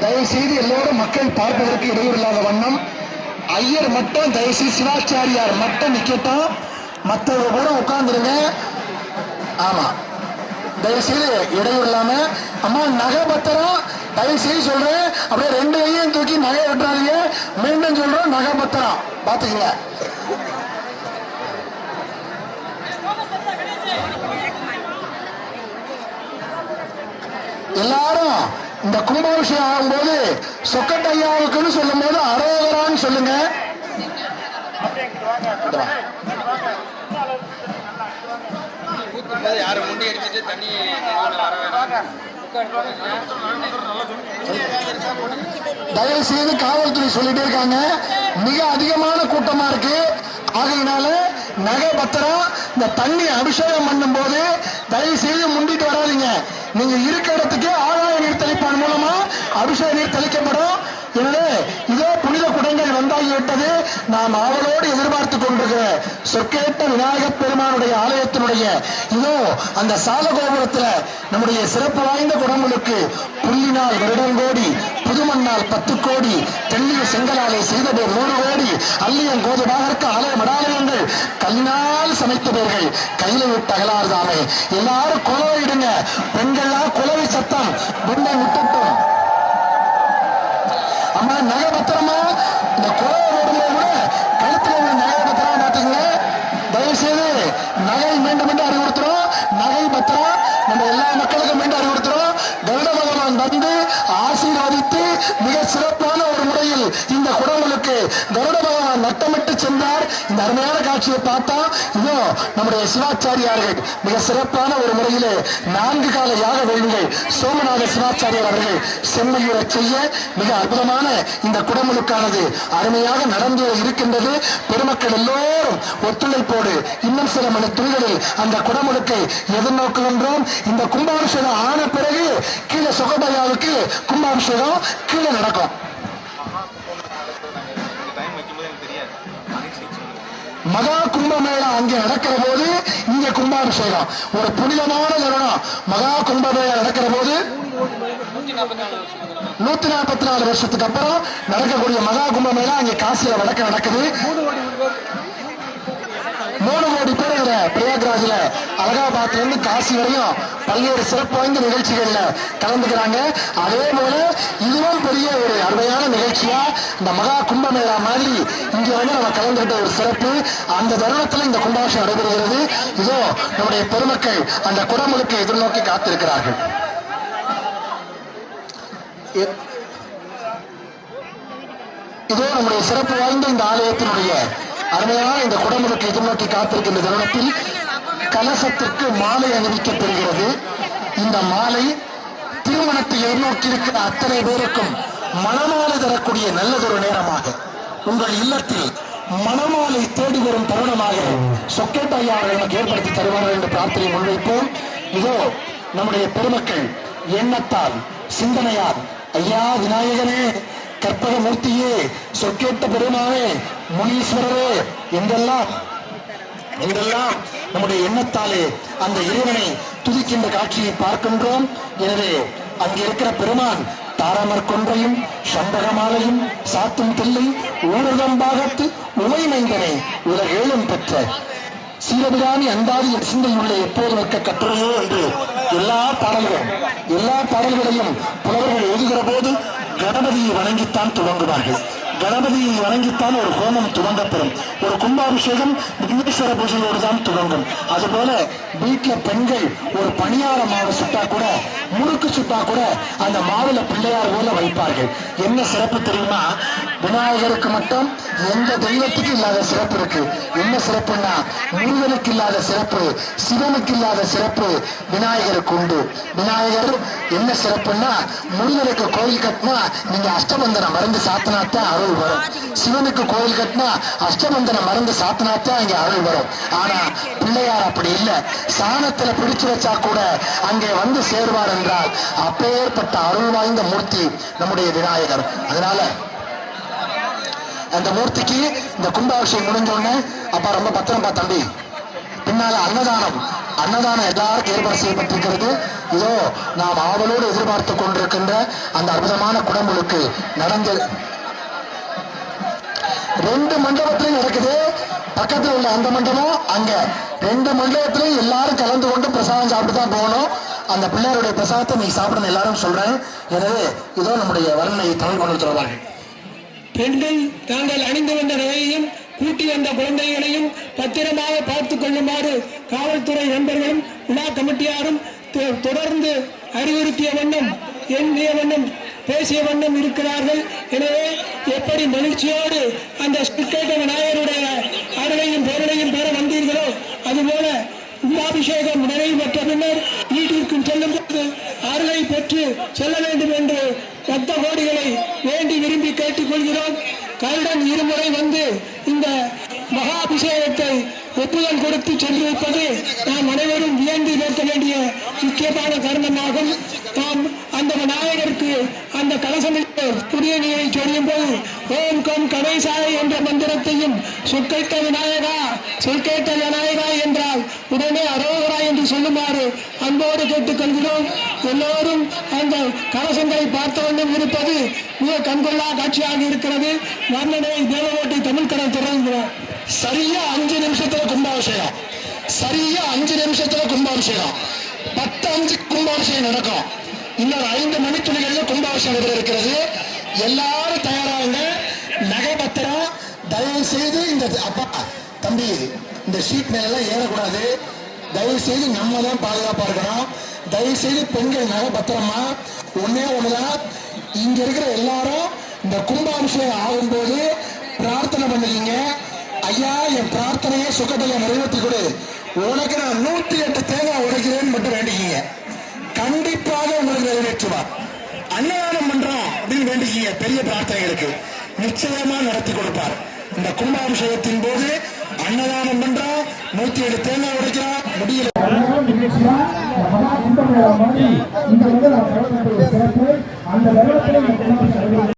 தயவு செய்து எல்லோரும் மக்கள் பார்ப்பதற்கு இடையூறு இல்லாத வண்ணம் ஐயர் மட்டும் தயவு செய்து சிவாச்சாரியார் மட்டும் நிக்கட்டும், மற்றவங்க கூட உட்கார்ந்துருங்க. ஆமா, தயவு செய்து இடையூறு இல்லாம. அம்மா நகை பத்திரம் தயவு செய்து சொல்றேன், அப்படியே 2 கையும் தூக்கி நகையை விட்டுறாதீங்க. மீண்டும் சொல்றோம், நகை பத்திரம் பாத்துக்கங்க. எல்லாரும் இந்த கும்பாபிஷேகம் ஆகும்போது சொக்கட்டையாவுக்குன்னு சொல்லும் போது அரோகரான்னு சொல்லுங்க. தயவு செய்து காவல்துறை சொல்லிட்டே இருக்காங்க, மிக அதிகமான கூட்டமா இருக்கு. ஆகையினால நகை பத்திரம் இந்த தண்ணி அபிஷேகம் பண்ணும் போது தயவு செய்து முண்டிட்டு வராதிங்க. நீங்க இருக்க இடத்துக்கு ஆகாய நீர் தெளிப்பான் மூலமா அபிஷேக நீர் தெளிக்கப்படும். எனவே இதோ புனித குடங்கள் வந்தாகிவிட்டது. நாம் ஆவலோடு எதிர்பார்த்து கொண்டிருக்கிற சொற்கேட்ட விநாயகப் பெருமானுடைய ஆலயத்தினுடைய இதோ அந்த சாலகோபுரத்துல நம்முடைய சிறப்பு வாய்ந்த குடங்களுக்கு புள்ளினால் வருடங்கோடி, புதுமண்ணால் 10 கோடி, தெல்லிய செங்கலாலை செய்த பேர் 100 கோடி, அல்லியம் கோதுபாகற்கு ஆலய மடாலயங்கள் கல்லினால் சமைத்த பேர்கள் கையில விட்டு அகலாறுதாமே. எல்லாரும் குலவை இடுங்க. பெண்கள்லாம் குலவை சத்தம் பெண்ணை விட்டுட்டும். அம்மா நகை பத்திரமா இந்த குலவை ஓடும்போது கூட கழுத்துல உள்ள நகை பத்திரமா பாத்துக்கங்க. தயவு செய்து நகை மீண்டும் மீண்டும் அறிவுறுத்துறோம். நகை பத்திரம் நம்ம எல்லா மக்களுக்கும் மீண்டும் அறிவுறுத்துறோம். கருட பகவான் வந்து ஆசீர்வதித்து மிக சிறப்பான ஒரு முறையில் இந்த குடங்களுக்கு கருட பகவான் நட்டமிட்டு சென்றார். இந்த அருமையான காட்சியை பார்த்தா இதோ நம்முடைய சிவாச்சாரியார்கள் மிக சிறப்பான ஒரு முறையிலே 4 கால யாக வேள்விகள் சோமநாத சிவாச்சாரியார் அவர்கள் செம்மையுற செய்ய மிக அற்புதமான இந்த குடமுழுக்கானது அருமையாக நடந்து இருக்கின்றது. பெருமக்கள் எல்லோரும் ஒத்துழைப்போடு இன்னும் சில மணி துணிகளில் அந்த குடமுழுக்கை எதிர்நோக்குகின்றோம். இந்த கும்பாபிஷேகம் ஆன பிறகு கீழே சொகபயாவுக்கு கும்பாபிஷேகம் கீழே நடக்கும். மகா கும்பமேளா அங்கே நடக்கிற போது இங்க கும்பாபிஷேகம் ஒரு புனிதமான தருணம். மகா கும்பமேளா நடக்கிற போது 144 வருஷத்துக்கு அப்புறம் நடக்கக்கூடிய மகா கும்பமேளா அங்கே காசியில நடக்குது. 3 கோடி பேர் பிரயாக்ராஜ்ல அலகாபாத்ல இருந்து காசி வரையும் பல்வேறு சிறப்பு வாய்ந்த நிகழ்ச்சிகள்ல கலந்துக்கிறாங்க. அதே போல இதுவும் பெரிய ஒரு அருமையான நிகழ்ச்சியா இந்த மகா கும்பமேளா மாதிரி இங்க வந்து நம்ம கலந்துகிட்ட ஒரு சிறப்பு. அந்த தருணத்துல இந்த கும்பாபிஷேகம் நடைபெறுகிறது. இதோ நம்முடைய பெருமக்கள் அந்த குடமுழுக்கை எதிர்நோக்கி காத்திருக்கிறார்கள். இதோ நம்முடைய சிறப்பு வாய்ந்த இந்த ஆலயத்தினுடைய அருமையான இந்த குடமுழுக்கு எதிர்நோக்கி காத்திருக்கின்ற தருணத்தில் கலசத்திற்கு மாலை அணிவிக்கப்படுகிறது. இந்த மாலை திருமணத்தை எதிர்நோக்கி இருக்கிற அத்தனை பேருக்கும் மணமாலை தரக்கூடிய நல்லதொரு நேரமாக, உங்கள் இல்லத்தில் மணமாலை தேடி வரும் தருணமாக சொக்கேட்ட ஐயா நமக்கு ஏற்படுத்தி தருவார்கள் என்று பிரார்த்தனை முன்வைப்போம். இதோ நம்முடைய பெருமக்கள் எண்ணத்தால் சிந்தனையால் ஐயா விநாயகனே, கற்பகமூர்த்தியே, சொற்கேட்ட பெருமானே, முனீஸ்வரரே என்றெல்லாம் நம்முடைய எண்ணத்தாலே அந்த இறைவனை துதிக்கின்ற காட்சியை பார்க்கின்றோம். எனவே அங்கே இருக்கிற பெருமான் தாரமர் கொன்றையும் சம்பகமாலையும் சாத்தும் தில்லை ஊரகம்பாகத்து உமைமைந்தனை உலகேழும் பெற்ற சீரபிராமி அந்தாதி சிந்தையுள்ள எப்போது வைக்க கட்டுரையோ என்று எல்லா பாடல்களையும் புலவர்கள் எழுதுகிற போது கணபதியை வணங்கித்தான் துவங்குவார்கள். கணபதியை வணங்கித்தான் ஒரு ஹோமம் துவங்கப்பெறும். ஒரு கும்பாபிஷேகம் விக்னேஸ்வர பூஜையோடு தான் துவங்கும். அதுபோல வீட்டுல பெண்கள் ஒரு பணியார மாவு சுட்டா கூட, முறுக்கு சுட்டா கூட அந்த மாவுல பிள்ளையார் போல வைப்பார்கள். என்ன சிறப்பு தெரியுமா? விநாயகருக்கு மட்டும் எந்த தெய்வத்துக்கு இல்லாத சிறப்பு இருக்கு. என்ன சிறப்புன்னா, முருகனுக்கு இல்லாத சிறப்பு, சிவனுக்கு இல்லாத சிறப்பு விநாயகருக்கு உண்டு. விநாயகர் என்ன சிறப்புன்னா, முருகனுக்கு கோயில் கட்டினா நீங்க அஷ்டபந்தன மருந்து சாத்தினாத்தான் அருள் வரும். சிவனுக்கு கோயில் கட்டினா அஷ்டபந்தன மருந்து சாத்தினாத்தான் இங்க அருள் வரும். ஆனா பிள்ளையார் அப்படி இல்லை. சாணத்துல பிடிச்சு வச்சா கூட அங்கே வந்து சேர்வார் என்றால் அப்பேற்பட்ட அருள் வாய்ந்த மூர்த்தி நம்முடைய விநாயகர். அதனால அந்த மூர்த்திக்கு இந்த கும்பாபிஷேகம் முடிஞ்ச உடனே அப்பா ரொம்ப பத்திரம்பா தம்பி, பின்னால அன்னதானம் எல்லாருக்கும் ஏற்பாடு செய்யப்பட்டிருக்கிறது. இதோ நாம் ஆவலோடு எதிர்பார்த்து கொண்டிருக்கின்ற அந்த அற்புதமான குடமுழுக்கு நடந்து 2 மண்டபத்திலையும் நடக்குது. பக்கத்தில் உள்ள அந்த மண்டபம் அங்க 2 மண்டபத்திலையும் எல்லாரும் கலந்து கொண்டு பிரசாதம் சாப்பிட்டு தான் போகணும். அந்த பிள்ளையாருடைய பிரசாதத்தை நீ சாப்பிடணும் எல்லாரும் சொல்றேன். எனவே இதோ நம்முடைய வர்ணனை தமிழ் மண்டல் தொடர்பார்கள். பெண்கள் தாங்கள் அணிந்து வந்த நகையையும் கூட்டி வந்த குழந்தைகளையும் பத்திரமாக பார்த்துக் கொள்ளுமாறு காவல்துறை நண்பர்களும் விழா கமிட்டியாரும் தொடர்ந்து அறிவுறுத்திய வண்ணம் எண்ணிய வண்ணம் பேசிய வண்ணம் இருக்கிறார்கள். எனவே எப்படி மகிழ்ச்சியோடு அந்த சுக்கேட்ட விநாயகருடைய அருளையும் பொருளையும் பெற வந்தீர்களோ அதுபோல கும்பாபிஷேகம் நிறைவு பெற்ற பின்னர் வீட்டிற்கும் செல்லும் போது அருளை பெற்று செல்ல வேண்டும் என்று பக்த கோடிகளை வேண்டி விரும்பி கேட்டுக்கொள்கிறோம். கருடன் இருமுறை வந்து இந்த மகாபிஷேகத்தை ஒப்புதல் கொடுத்து சென்றிருப்பது நாம் அனைவரும் வியந்து நோக்க வேண்டிய முக்கியமான காரணமாகும். நாம் அந்த விநாயகருக்கு அந்த கலசமிட்டு புதிய நீரை சொல்லும் போது ஓம் கம் கணேசாய என்ற மந்திரத்தையும் சொற்கேட்ட விநாயகா சொற்கேட்ட விநாயகா என்றால் உடனே அரோகரா என்று சொல்லுமாறு அன்போடு கேட்டுக்கொள்கிறோம். எல்லோரும் அந்த கலசங்களை பார்த்த வண்ணம் இருப்பது மிக கண்கொள்ளா காட்சியாக இருக்கிறது. வர்ணனை தேவகோட்டை தமிழ் கடல் தொடர்கிறார். சரியா 5 நிமிஷத்துல கும்பாபிஷேகம். சரியா 5 நிமிஷத்துல கும்பாபிஷேகம். 10:05 கும்பாபிஷேகம் நடக்கும். இன்னொரு 5 மணித்துளிகளில் கும்பாபிஷேகம் இருக்கிறது. எல்லாரும் தயாராகுங்க. நகை பத்திரம் தயவு செய்து இந்த அப்பா தம்பி இந்த ஷீட் மேல ஏறக்கூடாது. தயவு செய்து நம்ம தான் பாதுகாப்பா இருக்கணும். தயவு செய்து பெண்கள் நகை பத்திரமா ஒன்னே ஒண்ணுதான். இங்க இருக்கிற எல்லாரும் இந்த கும்பாபிஷேகம் ஆகும்போது பிரார்த்தனை பண்ணிக்கிங்க. ஐயா என் பிரார்த்தனையை சுக்கத்தையை நிறைவேற்றி கொடு, உனக்கு நான் 108 தேங்காய் உடைக்கிறேன்னு மட்டும் வேண்டிக்கிங்க. கண்டிப்பாக உங்களுக்கு நிறைவேற்றுவார். அன்னதானம் பண்றோம் அப்படின்னு வேண்டிக்கிங்க. பெரிய பிரார்த்தனைகளுக்கு நிச்சயமா நடத்தி கொடுப்பார். இந்த கும்பாபிஷேகத்தின் போது அன்னதானம் பண்றோம், 107 தேங்காய் உடைக்கிறோம், முடியல அந்த